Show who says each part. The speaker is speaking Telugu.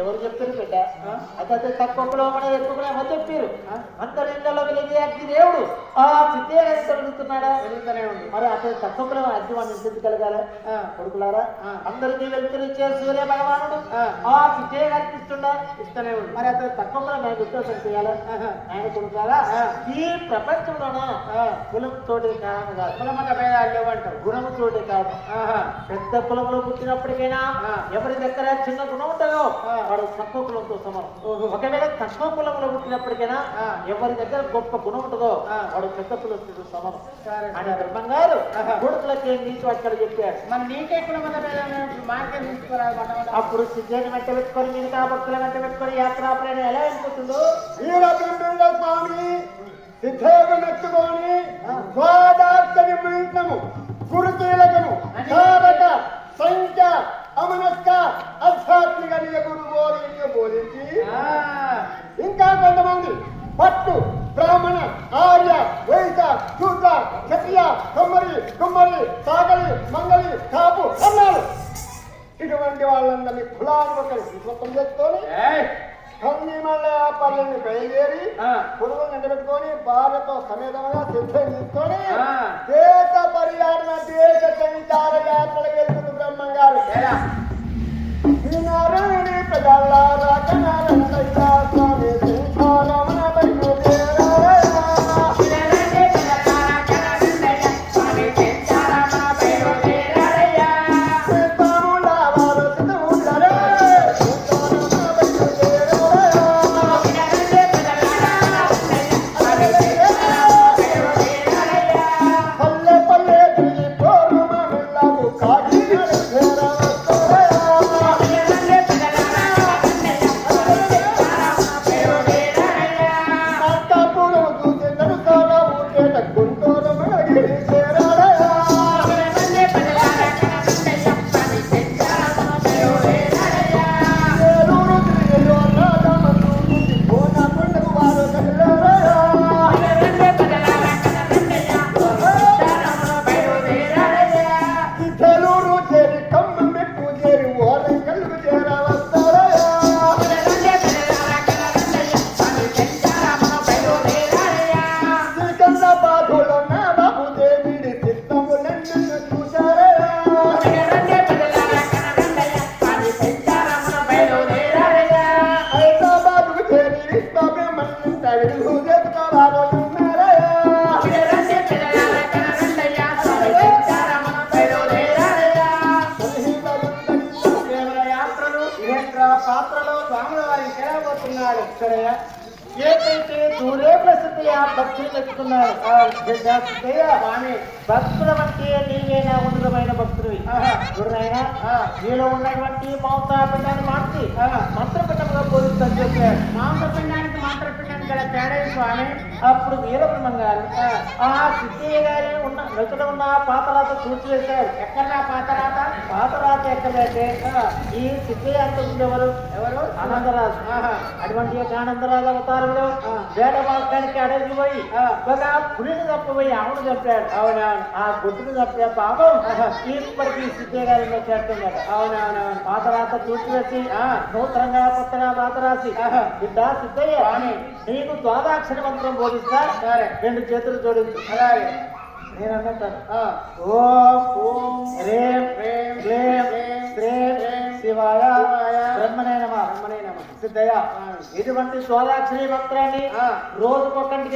Speaker 1: ఎవరు చెప్తారు బిడ్డ? అదే తక్కువ కులం ఎక్కువ ఎవరు చెప్పారు? అందరి ఇళ్లలో వెలిగే అగ్ని దేవుడు ఆ సిద్ధే వెలుగుతున్నాడా? వెలుగుతూనే ఉంది. మరి అతను తక్కువ కులం అగ్ని వాడిని ఎందుకు కలగాల? కొడుకులారా, అందరికీ వెలుగునిచ్చే సూర్య భగవానుడు ఆ సిద్ధే కనిపిస్తుండా? ఇస్తూనే ఉంది. మరి అతను తక్కువ కులం ఆయన ఉద్దేశం చేయాలా? ఆయన కొడుకులారా, ఈ ప్రపంచంలోన కులం తోటి కారణం కాదు, కులమత భేదాలు లేవంటారు, గుణము తోటి కాదు. పెద్ద కులంలో పుట్టినప్పటికైనా ఎవరి దగ్గర చిన్న గుణం ఉంటుందో వాడు తక్కువ కులంతో సమానం. ఒకవేళ తక్కువ కులంలో పుట్టినప్పటికైనా ఎవరి దగ్గర గొప్ప గుణం ఉంటుందో వాడు పెద్ద కులస్తుడు సమానం అని బ్రహ్మం గారు కొడుకులకి నీతి అక్కడ చెప్పాడు. మన నీకే కులమత మార్గం తీసుకోవాలి. అప్పుడు సిద్ధాన్ని వెంట పెట్టుకొని మిగతా భక్తుల వెంట పెట్టుకొని యాత్రా ప్రయాణం ఎలా వెళ్ళిపోతుందో
Speaker 2: స్వామి సిద్ధేగా మెచ్చుకొని స్వాదాక్షరి ప్రయత్నము గురుకీలకము సంఖ్య అమనస్క ఆధ్యాత్మిక గురు బోధించి ఇంకా కొంతమంది పట్టు బ్రాహ్మణ ఆర్య వైశ్య శూద్ర క్షత్రియ కుమ్మరి సాగలి మంగళి కాపు అన్నారు. ఇటువంటి వాళ్ళందరినీ కులాలు కలిసి మొత్తం చేసుకొని పల్లెని బయలుదేరి పొరుగులు నిలబెట్టుకొని భార్యతో సమేతంగా సిద్ధం తీసుకొని దేశ పర్యాటన దేశ సంచార యాత్రలకు వెళ్తుంది బ్రహ్మం గారు. పాత్రలో స్వాముల వారిని కేరబోతున్నాడు. ఏదైతే దూరే ప్రసిద్ధి ఆ భక్తులు తెచ్చుకున్నాడు. స్వామి భక్తుల వంటి నీవేనా ఉన్నతమైన భక్తుడివి. గురునైనా నీలో ఉన్నటువంటి మాంసపిండాన్ని మార్చి మంత్రపిండంగా పోలిస్తుందని చెప్పాడు. మాంసపిండానికి మంత్రపిండానికి గల తేడా స్వామి. అప్పుడు వీరబ్రహ్మం గారు ఆ సిద్ధయ్య గారి ఉన్న వెతలో ఉన్న పాతరాత చూసివేశాడు. ఎక్కడా పాతరాత ఎక్కడైతే ఈ సిద్ధయ్య అంత ఎవరు ఆనందరాజు. అటువంటి ఆనందరాజు అవతారంలో వేట మార్గానికి అడవి పోయి ఒక పులిని తప్పబోయి ఆవును చంపాడు. అవునవును. ఆ గుడ్డును చంపే పాపం ఇప్పటికీ సిద్ధయ్య గారి చేస్తున్నాడు. అవునవునవును. పాతరాత చూసివేసి నూతనంగా కొత్తగా పాత రాసి బిడ్డ సిద్ధయ్య నీకు ద్వాదాక్షరి మంత్రం బోధిస్తా, 2 చేతులు జోడించు. అలాగే నేను అన్నట్టాను. ఓం హ్రీం క్లీం శ్రీం శివాయ బ్రహ్మణే నమః. సిద్ధయ్య ఇటువంటి ద్వాదాక్షరి మంత్రాన్ని రోజుకొకంటికి